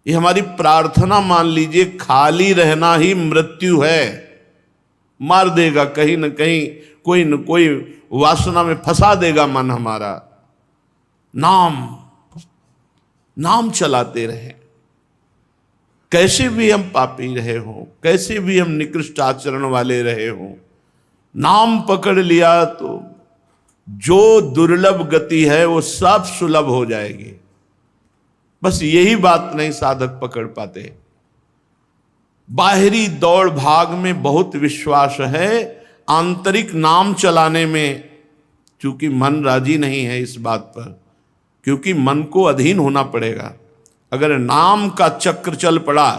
ये हमारी प्रार्थना मान लीजिए, खाली रहना ही मृत्यु है। मार देगा कहीं न कहीं, कोई न कोई वासना में फंसा देगा मन हमारा। नाम चलाते रहे, कैसे भी हम पापी रहे हो, कैसे भी हम निकृष्ट आचरण वाले रहे हो, नाम पकड़ लिया तो जो दुर्लभ गति है वो सब सुलभ हो जाएगी। बस यही बात नहीं साधक पकड़ पाते। बाहरी दौड़ भाग में बहुत विश्वास है, आंतरिक नाम चलाने में चूंकि मन राजी नहीं है इस बात पर, क्योंकि मन को अधीन होना पड़ेगा। अगर नाम का चक्र चल पड़ा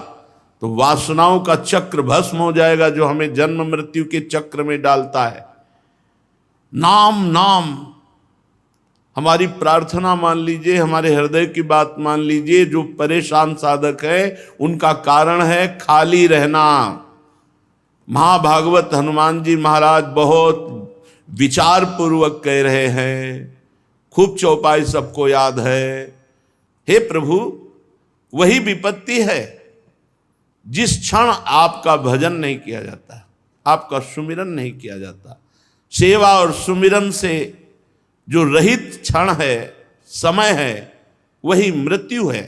तो वासनाओं का चक्र भस्म हो जाएगा, जो हमें जन्म मृत्यु के चक्र में डालता है। नाम हमारी प्रार्थना मान लीजिए, हमारे हृदय की बात मान लीजिए। जो परेशान साधक है उनका कारण है खाली रहना। महाभागवत हनुमान जी महाराज बहुत विचार पूर्वक कह रहे हैं, खूब चौपाई सबको याद है। हे प्रभु, वही विपत्ति है जिस क्षण आपका भजन नहीं किया जाता, आपका सुमिरन नहीं किया जाता। सेवा और सुमिरन से जो रहित क्षण है, समय है, वही मृत्यु है,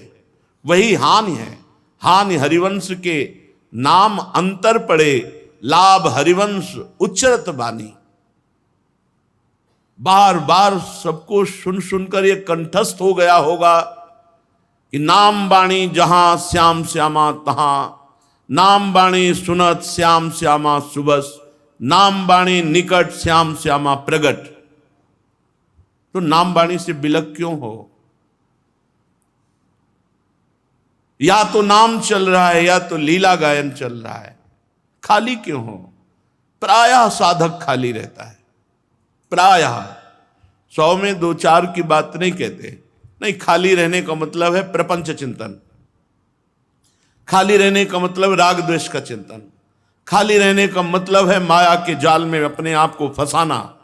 वही हानि है। हानि हरिवंश के नाम अंतर पड़े, लाभ हरिवंश उच्चरत बानी। बार बार सबको सुन सुनकर ये कंठस्थ हो गया होगा कि नाम बाणी जहां श्याम श्यामा तहां, नाम बाणी सुनत श्याम श्यामा सुबस, नाम बाणी निकट श्याम श्यामा प्रगट। तो नाम बाणी से बिलक क्यों हो? या तो नाम चल रहा है या तो लीला गायन चल रहा है, खाली क्यों हो? प्रायः साधक खाली रहता है, प्रायः 100 में 2-4 की बात नहीं कहते। नहीं, खाली रहने का मतलब है प्रपंच चिंतन, खाली रहने का मतलब राग द्वेष का चिंतन, खाली रहने का मतलब है माया के जाल में अपने आप को फंसाना।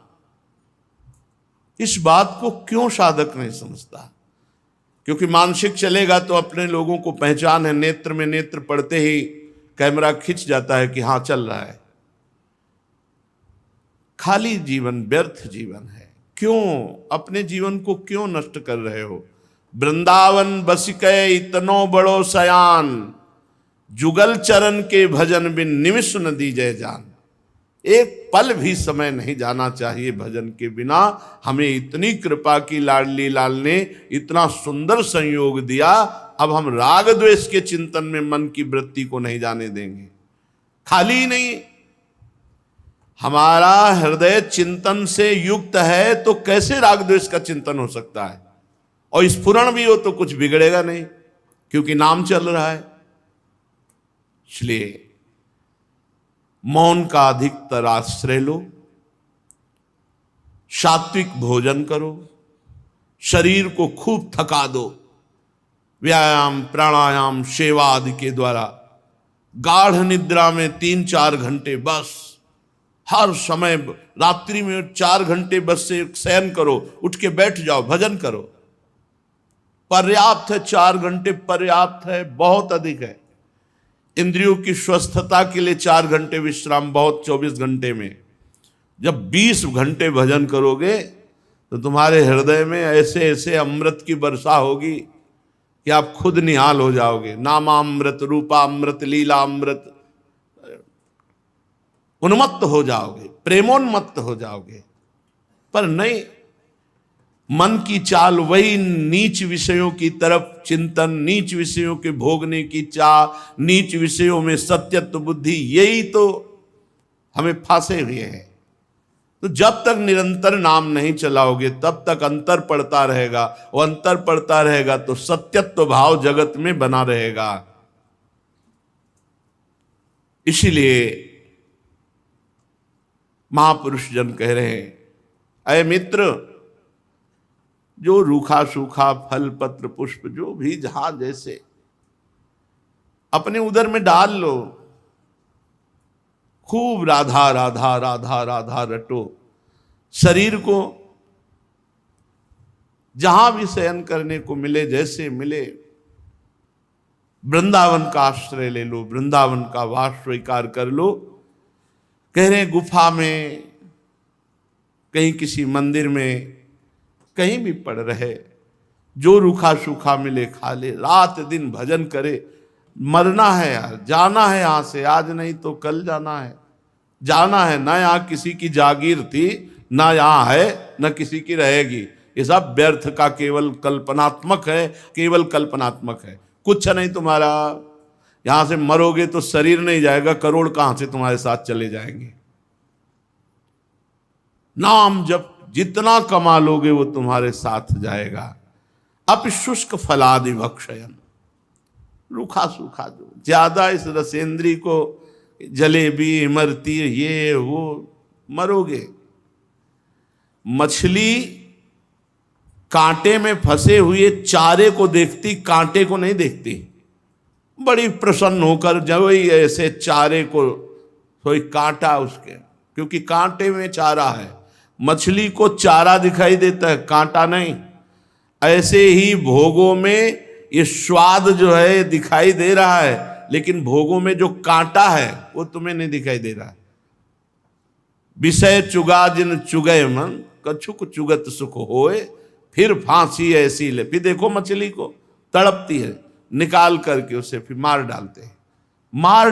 इस बात को क्यों साधक नहीं समझता? क्योंकि मानसिक चलेगा तो अपने लोगों को पहचान है, नेत्र में नेत्र पड़ते ही कैमरा खिंच जाता है कि हाँ चल रहा है। खाली जीवन व्यर्थ जीवन है। क्यों अपने जीवन को क्यों नष्ट कर रहे हो? वृंदावन बसिकै इतनो बड़ो सयान, जुगल चरण के भजन बिन निमिष न दीजय जान। एक पल भी समय नहीं जाना चाहिए भजन के बिना। हमें इतनी कृपा की लाडली लाल ने, इतना सुंदर संयोग दिया, अब हम राग द्वेष के चिंतन में मन की वृत्ति को नहीं जाने देंगे। खाली नहीं, हमारा हृदय चिंतन से युक्त है तो कैसे राग द्वेष का चिंतन हो सकता है? और स्फुरण भी हो तो कुछ बिगड़ेगा नहीं, क्योंकि नाम चल रहा है। इसलिए मौन का अधिकतर आश्रय लो, सात्विक भोजन करो, शरीर को खूब थका दो, व्यायाम प्राणायाम सेवा आदि के द्वारा गाढ़ निद्रा में 3-4 घंटे बस, हर समय रात्रि में 4 घंटे बस से शयन करो, उठ के बैठ जाओ, भजन करो। पर्याप्त है, 4 घंटे पर्याप्त है, बहुत अधिक है। इंद्रियों की स्वस्थता के लिए 4 घंटे विश्राम बहुत। 24 घंटे में जब 20 घंटे भजन करोगे तो तुम्हारे हृदय में ऐसे ऐसे अमृत की वर्षा होगी कि आप खुद निहाल हो जाओगे। नामामृत, रूपामृत, लीलामृत, उन्मत्त हो जाओगे, प्रेमोन्मत्त हो जाओगे। पर नहीं, मन की चाल वही नीच विषयों की तरफ चिंतन, नीच विषयों के भोगने की चाह, नीच विषयों में सत्यत्व बुद्धि, यही तो हमें फांसे हुए हैं। तो जब तक निरंतर नाम नहीं चलाओगे तब तक अंतर पड़ता रहेगा, वो अंतर पड़ता रहेगा तो सत्यत्व भाव जगत में बना रहेगा। इसीलिए महापुरुष जन कह रहे हैं, अय मित्र, जो रूखा सूखा फल पत्र पुष्प जो भी जहां जैसे अपने उदर में डाल लो, खूब राधा राधा राधा राधा रटो। शरीर को जहां भी शयन करने को मिले, जैसे मिले, वृंदावन का आश्रय ले लो, वृंदावन का वास स्वीकार कर लो। कह रहे गुफा में, कहीं किसी मंदिर में, कहीं भी पड़ रहे, जो रूखा सूखा मिले खा ले, रात दिन भजन करे। मरना है यार, जाना है यहां से, आज नहीं तो कल जाना है, जाना है ना। यहाँ किसी की जागीर थी, ना यहाँ है, ना किसी की रहेगी। ये सब व्यर्थ का केवल कल्पनात्मक है, केवल कल्पनात्मक है, कुछ नहीं तुम्हारा। यहां से मरोगे तो शरीर नहीं जाएगा, करोड़ कहां से तुम्हारे साथ चले जाएंगे। नाम जब जितना कमा लोगे वो तुम्हारे साथ जाएगा। अपशुष्क फलादि भक्षयन, रूखा सूखा जो ज्यादा इस रसेंद्री को, जलेबी इमरती ये वो, मरोगे। मछली कांटे में फंसे हुए चारे को देखती, कांटे को नहीं देखती। बड़ी प्रसन्न होकर जब वही ऐसे चारे को, कोई कांटा उसके, क्योंकि कांटे में चारा है। मछली को चारा दिखाई देता है, कांटा नहीं। ऐसे ही भोगों में ये स्वाद जो है दिखाई दे रहा है, लेकिन भोगों में जो कांटा है वो तुम्हें नहीं दिखाई दे रहा है। विषय चुगा जिन चुगय मन, कछुक चुगत सुख होए, फिर फांसी ऐसी ले। फिर देखो मछली को तड़पती है, निकाल करके उसे फिर मार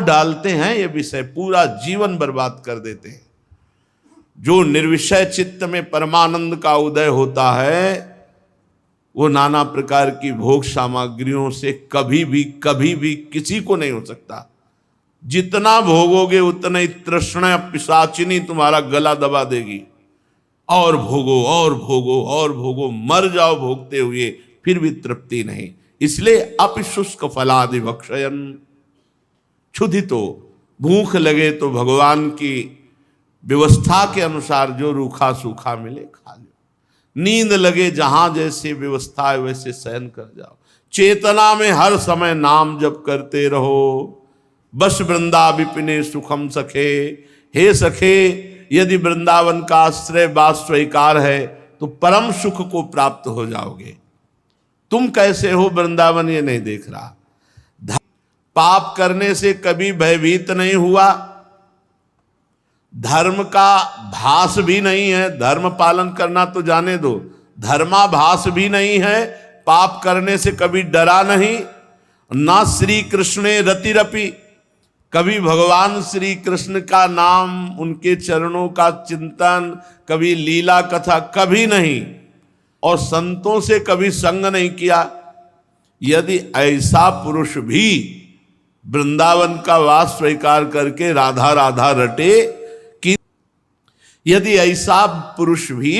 डालते हैं। ये विषय पूरा जीवन बर्बाद कर देते हैं। जो निर्विषय चित्त में परमानंद का उदय होता है, वो नाना प्रकार की भोग सामग्रियों से कभी भी किसी को नहीं हो सकता। जितना भोगोगे उतना ही तृष्णा पिशाचिनी तुम्हारा गला दबा देगी। और भोगो और भोगो और भोगो, मर जाओ भोगते हुए, फिर भी तृप्ति नहीं। इसलिए अपशुष्क फलादि भक्षयन, क्षुधितो, भूख लगे तो भगवान की व्यवस्था के अनुसार जो रूखा सूखा मिले खा लो। नींद लगे जहां जैसे व्यवस्था है वैसे शयन कर जाओ। चेतना में हर समय नाम जप करते रहो। बस वृंदा विपिने सुखम सखे, हे सखे यदि वृंदावन का आश्रय वास स्वीकार है तो परम सुख को प्राप्त हो जाओगे। तुम कैसे हो वृंदावन ये नहीं देख रहा। पाप करने से कभी भयभीत नहीं हुआ, धर्म का भास भी नहीं है, धर्म पालन करना तो जाने दो, धर्माभास भी नहीं है, पाप करने से कभी डरा नहीं। ना श्री कृष्णे रतिरपि, कभी भगवान श्री कृष्ण का नाम, उनके चरणों का चिंतन, कभी लीला कथा कभी नहीं, और संतों से कभी संग नहीं किया। यदि ऐसा पुरुष भी वृंदावन का वास स्वीकार करके राधा राधा रटे, कि यदि ऐसा पुरुष भी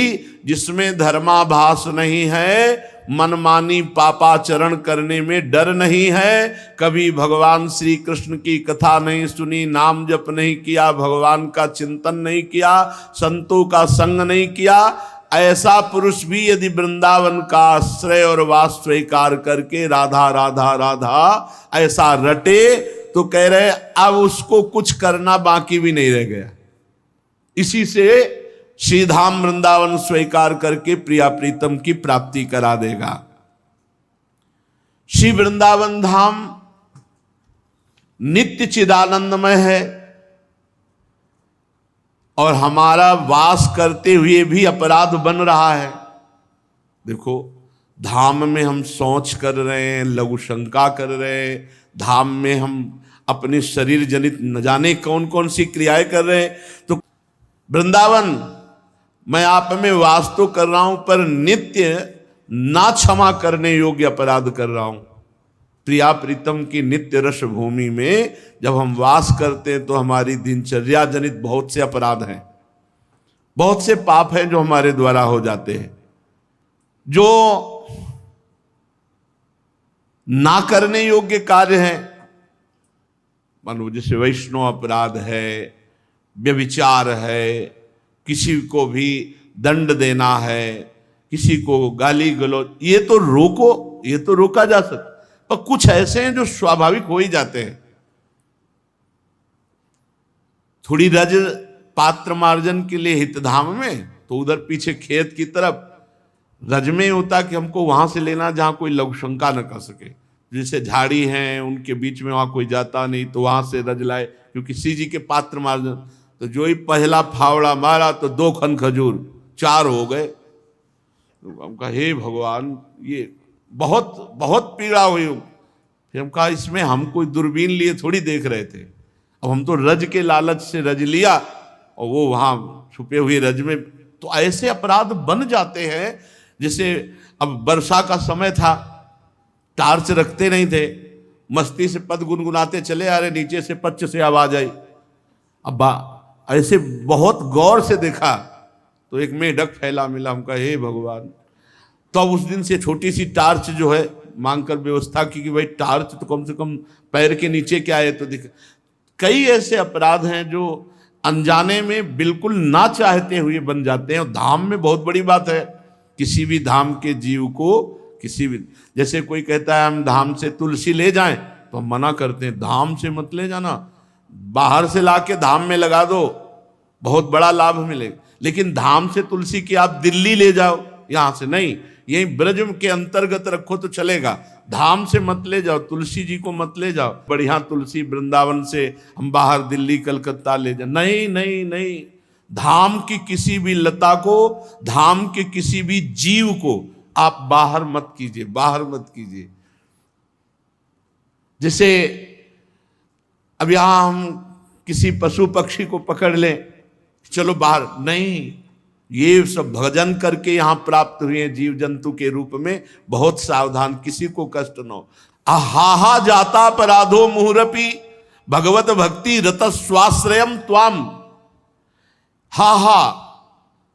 जिसमें धर्माभास नहीं है, मनमानी पापाचरण करने में डर नहीं है, कभी भगवान श्री कृष्ण की कथा नहीं सुनी, नाम जप नहीं किया, भगवान का चिंतन नहीं किया, संतों का संग नहीं किया, ऐसा पुरुष भी यदि वृंदावन का आश्रय और वास स्वीकार करके राधा राधा राधा ऐसा रटे, तो कह रहे अब उसको कुछ करना बाकी भी नहीं रह गया। इसी से श्रीधाम वृंदावन स्वीकार करके प्रिया प्रीतम की प्राप्ति करा देगा। श्री वृंदावन धाम नित्य चिदानंदमय है, और हमारा वास करते हुए भी अपराध बन रहा है। देखो, धाम में हम शौच कर रहे हैं, लघु शंका कर रहे हैं, धाम में हम अपने शरीर जनित न जाने कौन कौन सी क्रियाएं कर रहे हैं। तो वृंदावन मैं आप में वास तो कर रहा हूं, पर नित्य ना क्षमा करने योग्य अपराध कर रहा हूं। प्रिया प्रीतम की नित्य रस भूमि में जब हम वास करते हैं तो हमारी दिनचर्या जनित बहुत से अपराध हैं, बहुत से पाप हैं जो हमारे द्वारा हो जाते हैं, जो ना करने योग्य कार्य हैं। मानो जैसे वैष्णव अपराध है, व्यभिचार है, किसी को भी दंड देना है, किसी को गाली गलौज, ये तो रोको, ये तो रोका जा सकता, पर कुछ ऐसे हैं जो स्वाभाविक हो ही जाते हैं। थोड़ी रज पात्र मार्जन के लिए हितधाम में, तो उधर पीछे खेत की तरफ रज में होता कि हमको वहां से लेना जहां कोई लघु शंका न कर सके, जैसे झाड़ी हैं उनके बीच में वहाँ कोई जाता नहीं तो वहाँ से रज लाए, क्योंकि किसी जी के पात्र मार तो जो ही पहला फावड़ा मारा तो 2 खन खजूर 4 हो गए। तो हम कहा हे भगवान, ये बहुत बहुत पीड़ा हुई। फिर हम कहा इसमें हम कोई दूरबीन लिए थोड़ी देख रहे थे, अब हम तो रज के लालच से रज लिया और वो वहाँ छुपे हुए रज में। तो ऐसे अपराध बन जाते हैं। जैसे अब वर्षा का समय था, टार्च रखते नहीं थे, मस्ती से पद गुनगुनाते चले आ रहे, नीचे से पच्च से आवाज आई। अब ऐसे बहुत गौर से देखा तो एक मेढक फैला मिला। हम कहा हे भगवान। तो अब उस दिन से छोटी सी टार्च जो है मांग कर व्यवस्था की कि भाई टार्च तो कम से कम पैर के नीचे क्या है तो दिखे। कई ऐसे अपराध हैं जो अनजाने में बिल्कुल ना चाहते हुए बन जाते हैं। और धाम में बहुत बड़ी बात है, किसी भी धाम के जीव को किसी भी, जैसे कोई कहता है हम धाम से तुलसी ले जाएं तो हम मना करते हैं, धाम से मत ले जाना, बाहर से लाके धाम में लगा दो, बहुत बड़ा लाभ मिलेगा। लेकिन धाम से तुलसी की आप दिल्ली ले जाओ, यहां से नहीं, यही ब्रज के अंतर्गत रखो तो चलेगा, धाम से मत ले जाओ, तुलसी जी को मत ले जाओ। बढ़िया तुलसी वृंदावन से हम बाहर दिल्ली कलकत्ता ले जाओ, नहीं नहीं नहीं। धाम की किसी भी लता को, धाम के किसी भी जीव को आप बाहर मत कीजिए, बाहर मत कीजिए। जैसे अब यहां हम किसी पशु पक्षी को पकड़ लें, चलो बाहर, नहीं, ये सब भजन करके यहां प्राप्त हुए जीव जंतु के रूप में, बहुत सावधान, किसी को कष्ट न हो। आहा जाता अपराधो मुहुरपि भगवत भक्ति रत स्वाश्रयम त्वाम।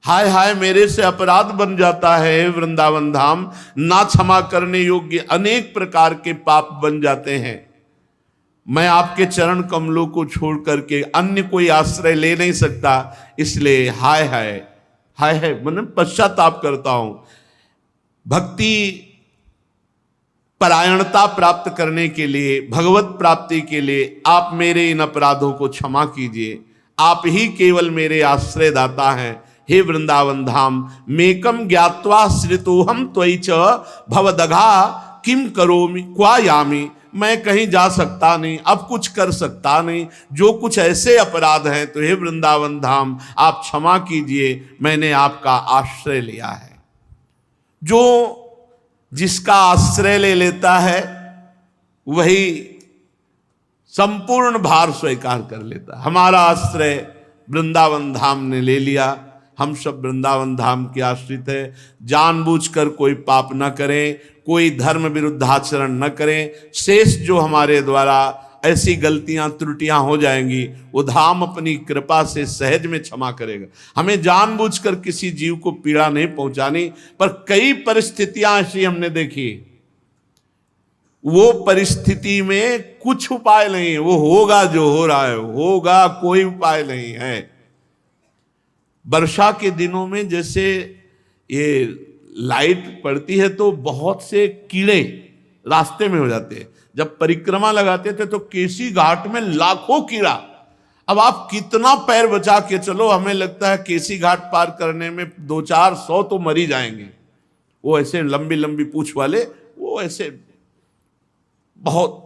हाय हाय मेरे से अपराध बन जाता है वृंदावन धाम, ना क्षमा करने योग्य अनेक प्रकार के पाप बन जाते हैं। मैं आपके चरण कमलों को छोड़ करके अन्य कोई आश्रय ले नहीं सकता, इसलिए हाय हाय हाय हाय मन पश्चाताप करता हूं। भक्ति परायणता प्राप्त करने के लिए, भगवत प्राप्ति के लिए आप मेरे इन अपराधों को क्षमा कीजिए। आप ही केवल मेरे आश्रय दाता हैं। हे वृंदावन धाम, मेकम ज्ञात्वा श्रितोहम त्वयि च भवदघा किम करोमि क्वा यामि। मैं कहीं जा सकता नहीं, अब कुछ कर सकता नहीं, जो कुछ ऐसे अपराध हैं तो हे वृंदावन धाम आप क्षमा कीजिए, मैंने आपका आश्रय लिया है। जो जिसका आश्रय ले लेता है वही संपूर्ण भार स्वीकार कर लेता। हमारा आश्रय वृंदावन धाम ने ले लिया, हम सब वृंदावन धाम के आश्रित है। जानबूझकर कोई पाप न करें, कोई धर्म विरुद्ध आचरण न करें। शेष जो हमारे द्वारा ऐसी गलतियां त्रुटियां हो जाएंगी वो धाम अपनी कृपा से सहज में क्षमा करेगा। हमें जानबूझकर किसी जीव को पीड़ा नहीं पहुंचानी, पर कई परिस्थितियां ऐसी हमने देखी, वो परिस्थिति में कुछ उपाय नहीं है, वो होगा जो हो रहा है होगा, कोई उपाय नहीं है। वर्षा के दिनों में जैसे ये लाइट पड़ती है तो बहुत से कीड़े रास्ते में हो जाते हैं। जब परिक्रमा लगाते थे तो केसी घाट में लाखों कीड़ा। अब आप कितना पैर बचा के चलो, हमें लगता है केसी घाट पार करने में 200-400 तो मर ही जाएंगे। वो ऐसे लंबी लंबी पूंछ वाले, वो ऐसे बहुत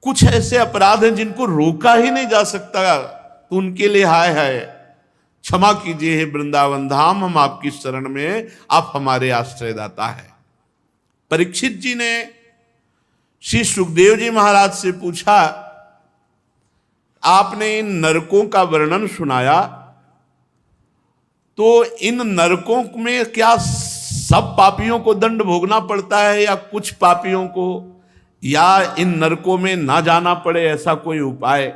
कुछ ऐसे अपराध हैं जिनको रोका ही नहीं जा सकता, तो उनके लिए हाय हाय क्षमा कीजिए हे वृंदावन धाम, हम आपकी शरण में, आप हमारे आश्रयदाता है। परीक्षित जी ने श्री सुखदेव जी महाराज से पूछा, आपने इन नरकों का वर्णन सुनाया, तो इन नरकों में क्या सब पापियों को दंड भोगना पड़ता है या कुछ पापियों को, या इन नरकों में ना जाना पड़े, ऐसा कोई उपाय?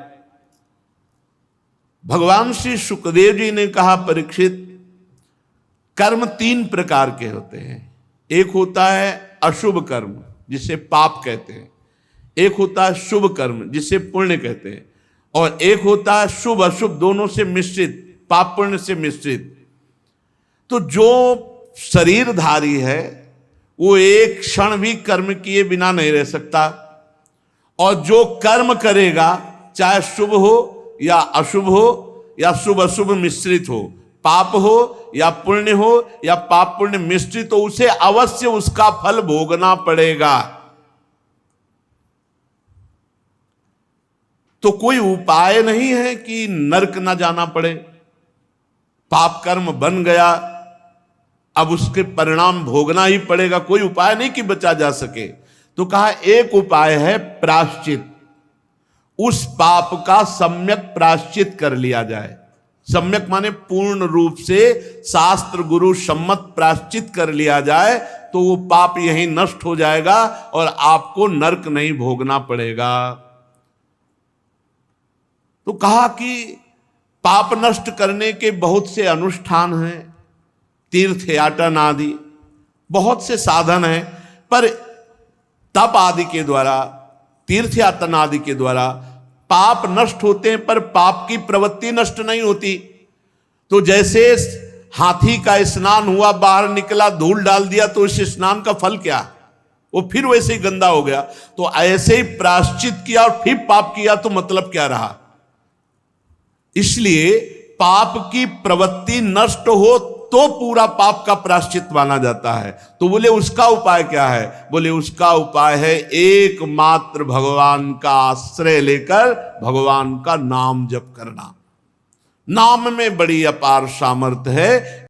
भगवान श्री सुखदेव जी ने कहा, परीक्षित, कर्म 3 प्रकार के होते हैं। एक होता है अशुभ कर्म जिसे पाप कहते हैं, एक होता है शुभ कर्म जिसे पुण्य कहते हैं, और एक होता है शुभ अशुभ दोनों से मिश्रित, पाप पुण्य से मिश्रित। तो जो शरीरधारी है वो एक क्षण भी कर्म किए बिना नहीं रह सकता, और जो कर्म करेगा चाहे शुभ हो या अशुभ हो या शुभ अशुभ मिश्रित हो, पाप हो या पुण्य हो या पाप पुण्य मिश्रित हो, उसे अवश्य उसका फल भोगना पड़ेगा। तो कोई उपाय नहीं है कि नरक ना जाना पड़े। पाप कर्म बन गया, अब उसके परिणाम भोगना ही पड़ेगा, कोई उपाय नहीं कि बचा जा सके। तो कहा एक उपाय है प्रायश्चित, उस पाप का सम्यक प्रायश्चित कर लिया जाए। सम्यक माने पूर्ण रूप से शास्त्र गुरु सम्मत प्रायश्चित कर लिया जाए तो वो पाप यहीं नष्ट हो जाएगा और आपको नरक नहीं भोगना पड़ेगा। तो कहा कि पाप नष्ट करने के बहुत से अनुष्ठान हैं, तीर्थ याटन आदि बहुत से साधन हैं, पर तप आदि के द्वारा, तीर्थ यातन आदि के द्वारा पाप नष्ट होते हैं, पर पाप की प्रवृत्ति नष्ट नहीं होती। तो जैसे हाथी का स्नान हुआ, बाहर निकला, धूल डाल दिया, तो इस स्नान का फल क्या? वो फिर वैसे ही गंदा हो गया। तो ऐसे ही प्रायश्चित किया और फिर पाप किया तो मतलब क्या रहा? इसलिए पाप की प्रवृत्ति नष्ट हो तो पूरा पाप का प्रायश्चित माना जाता है। तो बोले उसका उपाय क्या है? बोले उसका उपाय है एकमात्र भगवान का आश्रय लेकर भगवान का नाम जप करना। नाम में बड़ी अपार सामर्थ्य है।